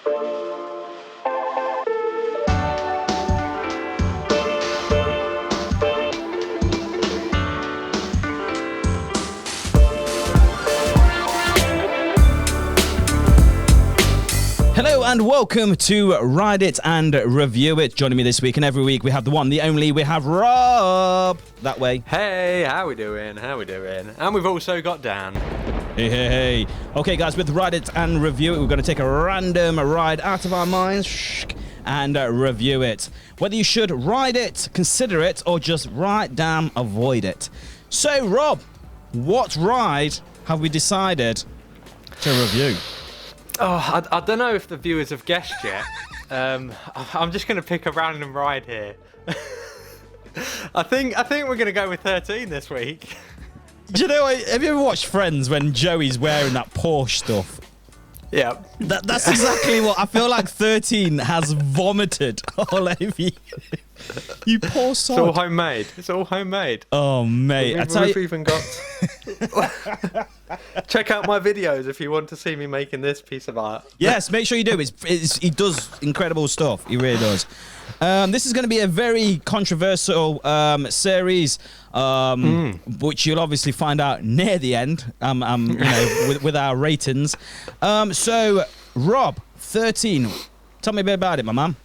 Hello and welcome to Ride It and Review It. Joining me this week and every week we have the one, the only, we have Rob. That way. Hey, how we doing? And we've also got Dan. Hey. Okay guys, with Ride It and Review It, we're going to take a random ride out of our minds and review it. Whether you should ride it, consider it, or just right damn avoid it. So Rob, what ride have we decided to review? Oh, I don't know if the viewers have guessed yet. I'm just going to pick a random ride here. I think we're going to go with 13 this week. Do you know, have you ever watched Friends when Joey's wearing that Porsche stuff? Yeah. That's exactly what I feel like 13 has vomited all over you. You poor sod. It's all homemade. Oh, mate. We've even got... Check out my videos if you want to see me making this piece of art. Yes, make sure you do. He does incredible stuff. He really does. This is going to be a very controversial series, which you'll obviously find out near the end. With our ratings. So, Rob, 13. Tell me a bit about it, my man.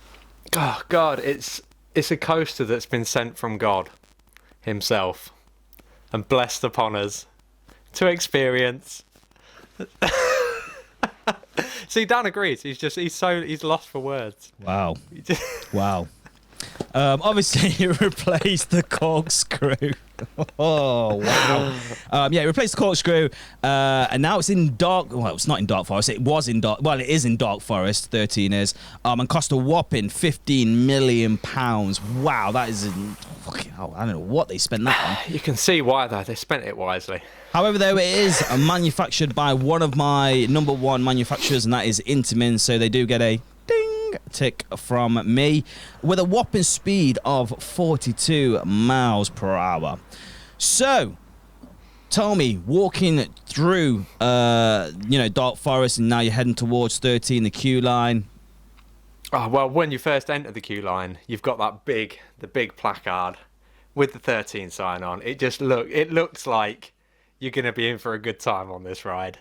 Oh God, it's a coaster that's been sent from God himself and blessed upon us to experience. See, Dan agrees. He's lost for words. Wow. Wow. Obviously, he replaced the corkscrew. Oh, wow. He replaced the corkscrew, and now it's in dark... Well, it's not in Dark Forest. It was in dark... Well, it is in Dark Forest, 13 is, and cost a whopping £15 million. Wow, that is... Fucking hell, I don't know what they spent that on. You can see why, though. They spent it wisely. However, though, it is manufactured by one of my number one manufacturers, and that is Intamin, so they do get a tick from me with a whopping speed of 42 miles per hour. So, tell me, walking through, Dark Forest, and now you're heading towards 13, the queue line. Oh, well, when you first enter the queue line, you've got the big placard with the 13 sign on. It looks like you're going to be in for a good time on this ride.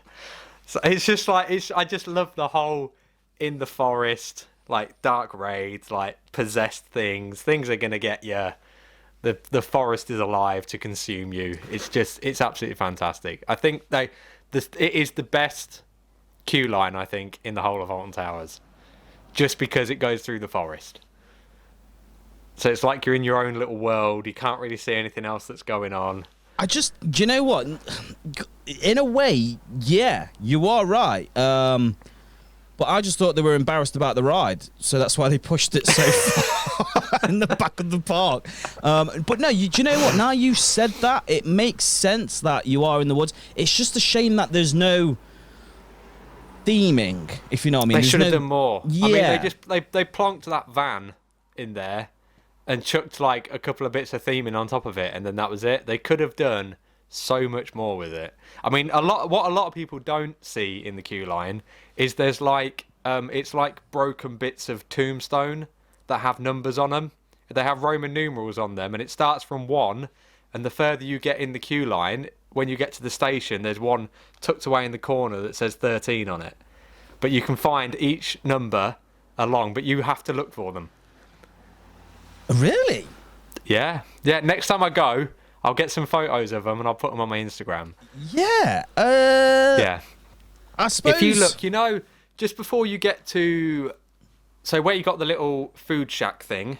So it's just like, I just love the whole in the forest, like dark raids, like possessed things are going to get you. The forest is alive to consume you. It's absolutely fantastic. I think it is the best queue line, I think, in the whole of AltonTowers, just because it goes through the forest. So it's like you're in your own little world. You can't really see anything else that's going on. Do you know what? In a way, yeah, you are right. But I just thought they were embarrassed about the ride, so that's why they pushed it so far in the back of the park. But no, do you know what? Now you said that, it makes sense that you are in the woods. It's just a shame that there's no theming, if you know what I mean. They should have done more. Yeah. I mean, they plonked that van in there and chucked like a couple of bits of theming on top of it, and then that was it. They could have done so much more with it. I mean, what a lot of people don't see in the queue line is there's like it's like broken bits of tombstone that have numbers on them. They have Roman numerals on them, and it starts from 1, and the further you get in the queue line, when you get to the station, there's one tucked away in the corner that says 13 on it. But you can find each number along, but you have to look for them. Really? Yeah. Next time I go, I'll get some photos of them and I'll put them on my Instagram. Yeah. Yeah. I suppose... If you look, just before you get to... So where you got the little food shack thing,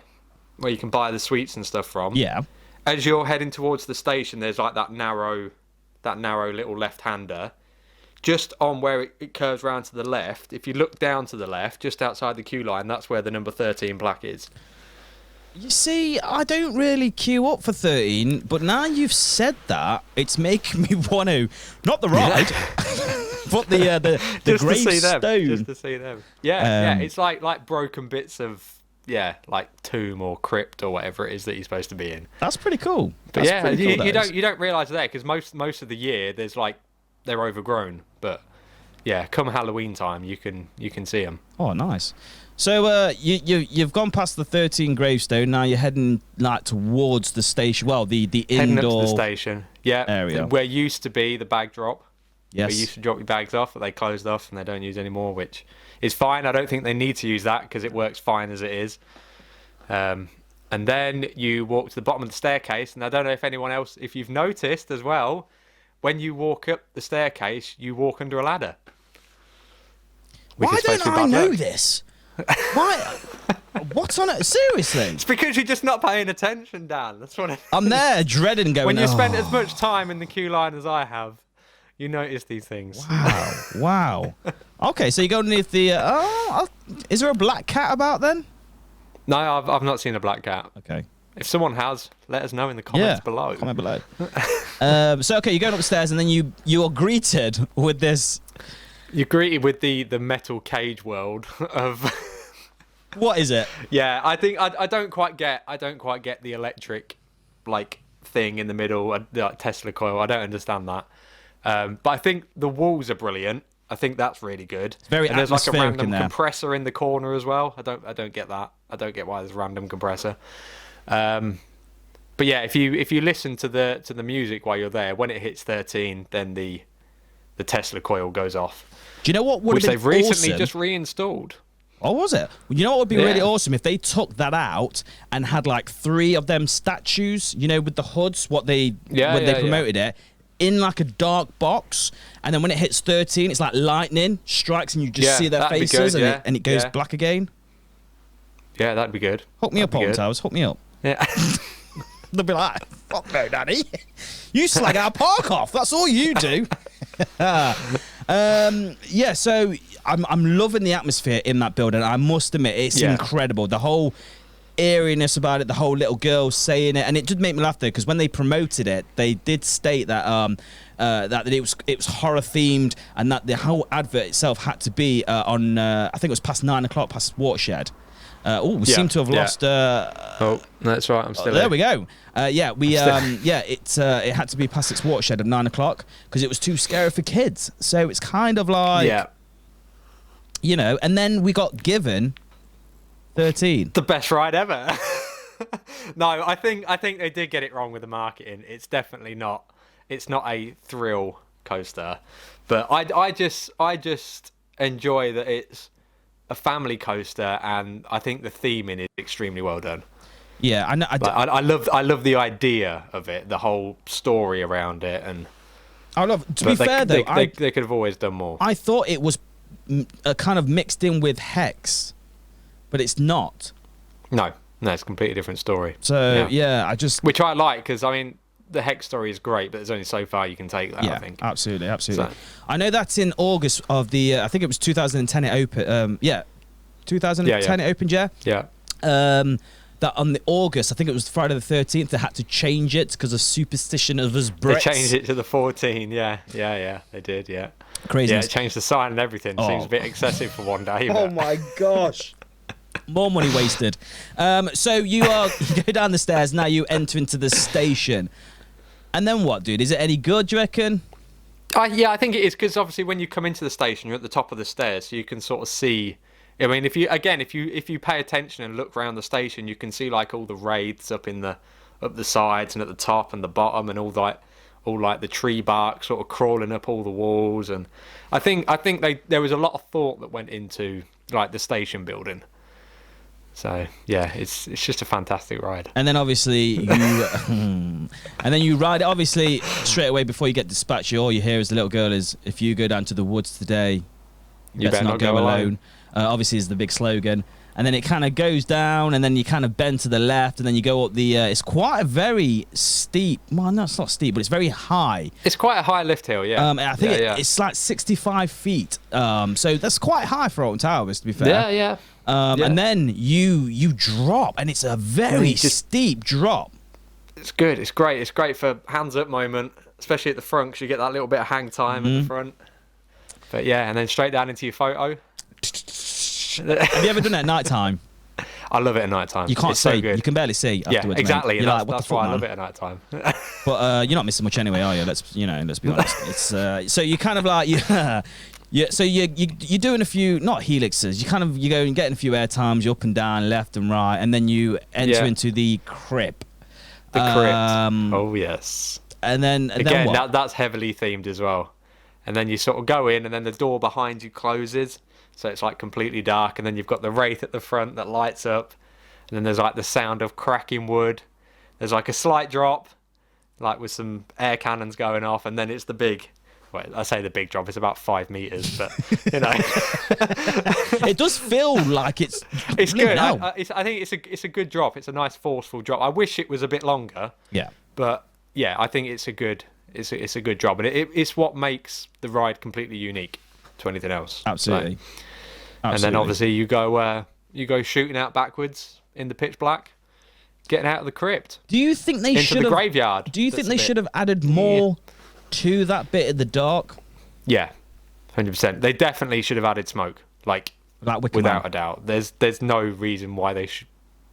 where you can buy the sweets and stuff from. Yeah. As you're heading towards the station, there's like that narrow little left-hander. Just on where it curves round to the left, if you look down to the left, just outside the queue line, that's where the number 13 plaque is. You see, I don't really queue up for 13, but now you've said that, it's making me want to, not the ride, but the gravestone. Just to see them. Yeah, it's like broken bits of, like tomb or crypt or whatever it is that you're supposed to be in. That's pretty cool. But you don't realise that, because most of the year they're overgrown, but come Halloween time, you can see them. Oh, nice. So you've gone past the 13 gravestone. Now you're heading like towards the station. Well, the Heading indoor up to the station. Yeah, area. where used to be the bag drop. Yes. Where you used to drop your bags off, but they closed off and they don't use anymore, which is fine. I don't think they need to use that because it works fine as it is. And then you walk to the bottom of the staircase, and I don't know if you've noticed as well, when you walk up the staircase, you walk under a ladder. Why don't I know this? Why? What's on it? Seriously? It's because you're just not paying attention, Dan. That's what I'm there dreading going. When you spend as much time in the queue line as I have, you notice these things. Wow. Okay, so you go underneath the... is there a black cat about then? No, I've not seen a black cat. Okay. If someone has, let us know in the comments below. Comment below. So, okay, you're going upstairs and then you are greeted with this... You're greeted with the metal cage world of... What is it? Yeah, I think I don't quite get the electric like thing in the middle, like Tesla coil. I don't understand that. But I think the walls are brilliant. I think that's really good. It's very and there's like a atmospheric random compressor in the corner as well. I don't get that. I don't get why there's a random compressor. But yeah, if you listen to the music while you're there, when it hits 13, then the Tesla coil goes off. Do you know what would have been Which they've recently awesome? just reinstalled. Oh, was it? You know what would be really awesome if they took that out and had like 3 of them statues, with the hoods, when they promoted it, in like a dark box, and then when it hits 13, it's like lightning strikes and you just see their faces and it goes black again. Yeah, that'd be good. Hook me up, AltonTowers. Hook me up. Yeah. They'll be like, fuck no, Daddy. You slag our park off. That's all you do. Yeah, so I'm loving the atmosphere in that building. I must admit, it's incredible. The whole eeriness about it, the whole little girl saying it, and it did make me laugh though, because when they promoted it, they did state that that it was horror themed, and that the whole advert itself had to be on I think it was past 9 o'clock, past Watershed. We seem to have lost. Oh, that's right. I'm still there. Here. We go. It had to be past its Watershed of 9 o'clock because it was too scary for kids. So it's kind of like, and then we got given 13. The best ride ever. No, I think they did get it wrong with the marketing. It's definitely not. It's not a thrill coaster, but I just enjoy that it's a family coaster, and I think the theming is extremely well done. Yeah, I love the idea of it, the whole story around it, and to be fair though, they could have always done more. I thought it was kind of mixed in with Hex, but it's not. No, it's a completely different story. So which I like, because I mean, the Hex story is great, but there's only so far you can take that. I think absolutely. So. I know that's in August of the. I think it was 2010. It opened. 2010 it opened. Yeah. That on the August, I think it was Friday the 13th. They had to change it because of superstition of us Brits. They changed it to the 14. Yeah. They did. Yeah. Crazy. Yeah, it changed the sign and everything. Seems a bit excessive for one day. Oh my gosh. More money wasted. So you go down the stairs. Now you enter into the station. And then what, dude? Is it any good, do you reckon? Yeah, I think it is, because obviously when you come into the station, you're at the top of the stairs, so you can sort of see. I mean, if you pay attention and look around the station, you can see like all the wraiths up the sides and at the top and the bottom, and all the tree bark sort of crawling up all the walls. And I think there was a lot of thought that went into like the station building. So yeah, it's just a fantastic ride. And then obviously you ride it obviously straight away before you get dispatched. All you hear is the little girl is, if you go down to the woods today, you better not go alone. Obviously is the big slogan. And then it kind of goes down, and then you kind of bend to the left, and then you go up the. It's quite a very steep. Well, no, it's not steep, but it's very high. It's quite a high lift hill, yeah. I think it's like 65 feet. So that's quite high for AltonTowers, to be fair. Yeah. And then you drop, and it's a very steep drop. It's good. It's great. It's great for hands up moment, especially at the front, because you get that little bit of hang time at the front. But yeah, and then straight down into your photo. Have you ever done it at night time? I love it at night time. You can't it's see. So good. You can barely see afterwards. Yeah, exactly. Mate. That's why I love it at night time. But you're not missing much anyway, are you? Let's be honest. It's so you kind of like Yeah, so you're doing a few, not helixes. You go and getting a few air times. You're up and down, left and right, and then you enter into the crypt. The crypt. Oh yes. And then again, what? that's heavily themed as well. And then you sort of go in, and then the door behind you closes, so it's like completely dark. And then you've got the wraith at the front that lights up, and then there's like the sound of cracking wood. There's like a slight drop, like with some air cannons going off, and then it's the big. Well, I say the big drop. It's about 5 meters, but you know, it does feel like it's good. I think it's a good drop. It's a nice forceful drop. I wish it was a bit longer. Yeah, but yeah, I think it's a good drop, and it's what makes the ride completely unique to anything else. Absolutely. And then obviously you go shooting out backwards in the pitch black, getting out of the crypt. Do you think they should into the graveyard? Do you think they should have added more to that bit in the dark? Yeah, 100%. They definitely should have added smoke, like without a doubt. There's no reason why they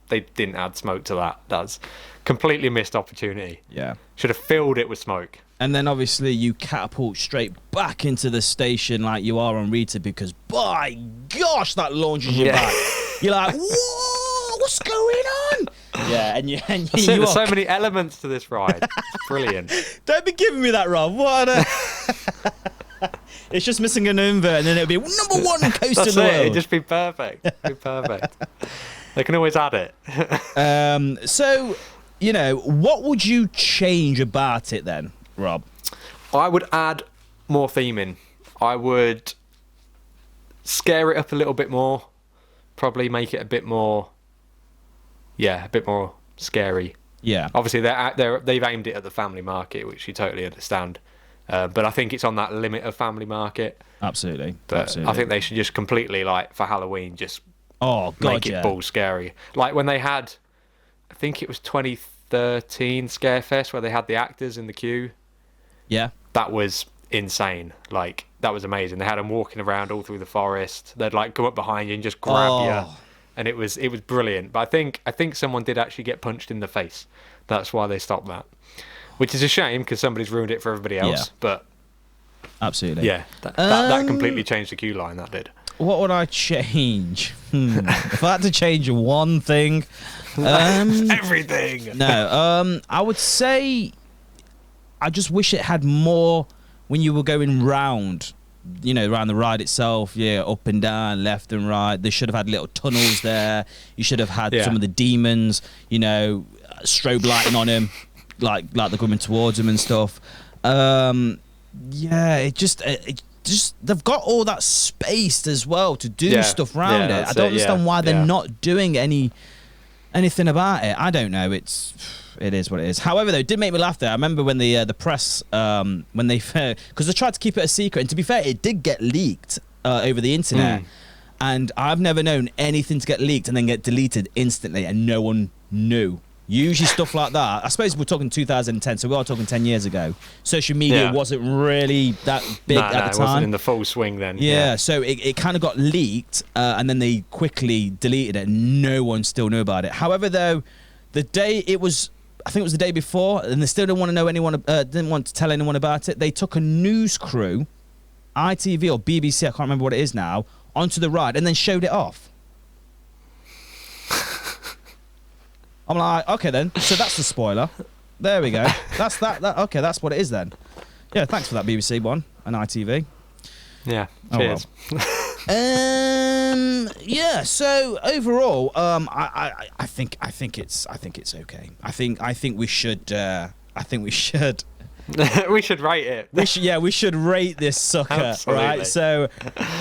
didn't add smoke to that. That's completely missed opportunity. Yeah, should have filled it with smoke. And then obviously you catapult straight back into the station like you are on Rita, because by gosh, that launches you back. You're like, whoa, what's going on? Yeah, and there's so many elements to this ride. It's brilliant. Don't be giving me that, Rob. What? It's just missing an invert, and then it'll be number one coaster in the world. It'd just be perfect. It'd be perfect. They can always add it. So, what would you change about it then, Rob? I would add more theming. I would scare it up a little bit more. Probably make it a bit more scary. Yeah. Obviously, they've aimed it at the family market, which you totally understand. But I think it's on that limit of family market. Absolutely. But Absolutely. I think they should just completely, like, for Halloween, just make it bull scary. Like when they had, I think it was 2013 Scarefest, where they had the actors in the queue. Yeah. That was insane. Like, that was amazing. They had them walking around all through the forest. They'd like come up behind you and just grab you, and it was brilliant. But I think someone did actually get punched in the face. That's why they stopped that, which is a shame because somebody's ruined it for everybody else. Yeah. But absolutely, yeah, that completely changed the queue line. That did. What would I change? If I had to change one thing, everything. No, I would say I just wish it had more when you were going round, around the ride itself. Yeah, up and down, left and right. They should have had little tunnels there. You should have had some of the demons, strobe lighting on him, like they're coming towards him and stuff. It just they've got all that space as well to do stuff around it. I don't understand why they're not doing anything about it. I don't know. It is what it is. However, though, it did make me laugh there. I remember when the press, when they, because they tried to keep it a secret, and to be fair, it did get leaked over the internet. And I've never known anything to get leaked and then get deleted instantly, and no one knew. Usually stuff like that. I suppose we're talking 2010, so we are talking 10 years ago. Social media wasn't really that big at the time. It wasn't in the full swing then. Yeah, so it kind of got leaked, and then they quickly deleted it, and no one still knew about it. However, though, the day it was, I think it was the day before, and they still didn't want to know didn't want to tell anyone about it. They took a news crew, ITV or BBC, I can't remember what it is now, onto the ride and then showed it off. I'm like, okay then, so that's the spoiler. There we go. That's that. Okay, that's what it is then. Yeah, thanks for that BBC one and ITV. Yeah, cheers. Well. Yeah. So overall, I think it's okay. I think we should. We should rate it. We should rate this sucker. Absolutely. Right. So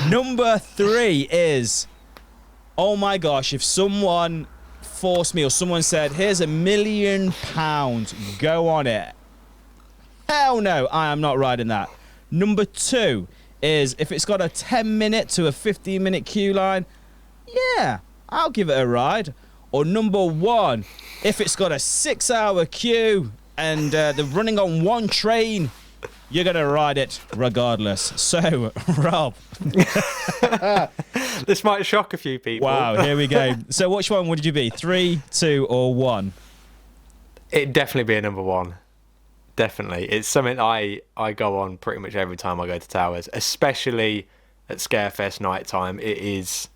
number 3 is, oh my gosh, if someone forced me or someone said, here's £1 million, go on it. Hell no, I am not riding that. Number 2 is, if it's got a 10-minute to a 15-minute queue line, yeah, I'll give it a ride. Or number 1, if it's got a 6-hour queue and they're running on one train, you're going to ride it regardless. So, Rob. This might shock a few people. Wow, here we go. So which one would you be? 3, 2, or 1? It'd definitely be a number 1. Definitely. It's something I go on pretty much every time I go to Towers, especially at Scarefest nighttime, it's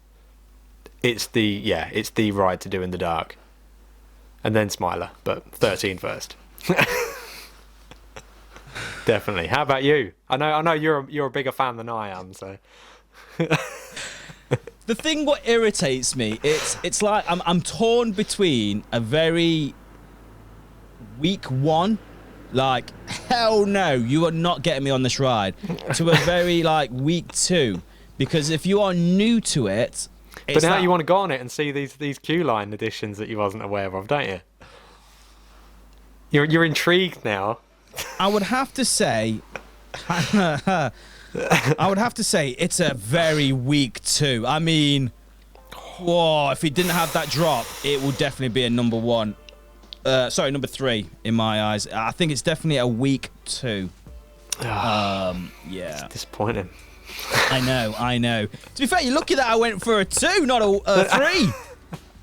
the ride to do in the dark. And then Smiler, but 13 first. Definitely. How about you? I know you're a bigger fan than I am, so. The thing what irritates me, it's like I'm torn between a very week one, like hell no, you are not getting me on this ride, to a very like week two, because if you are new to it, but now you want to go on it and see these queue line additions that you wasn't aware of, don't you? You're intrigued now. I would have to say, it's a very weak two. I mean, whoa, if he didn't have that drop, it would definitely be a number one. Number three in my eyes. I think it's definitely a weak two. Yeah. It's disappointing. I know. To be fair, you're lucky that I went for a two, not a three.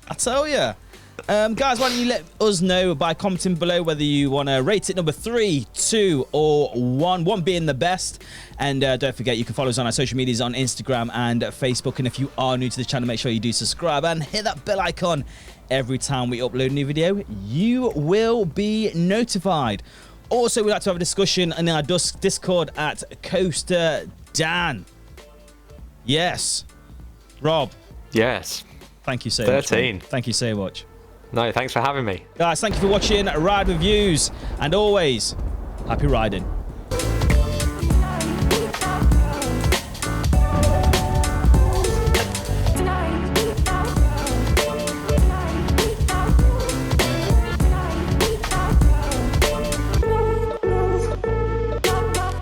I tell you. Guys, why don't you let us know by commenting below whether you want to rate it number 3, 2, or 1. 1 being the best. And don't forget, you can follow us on our social medias on Instagram and Facebook. And if you are new to the channel, make sure you do subscribe and hit that bell icon. Every time we upload a new video, you will be notified. Also, we'd like to have a discussion in our Discord at CoasterDan. Yes. Rob. Yes. Thank you so much. 13. Thank you so much. No, thanks for having me. Guys, thank you for watching Ride Reviews. And always, happy riding.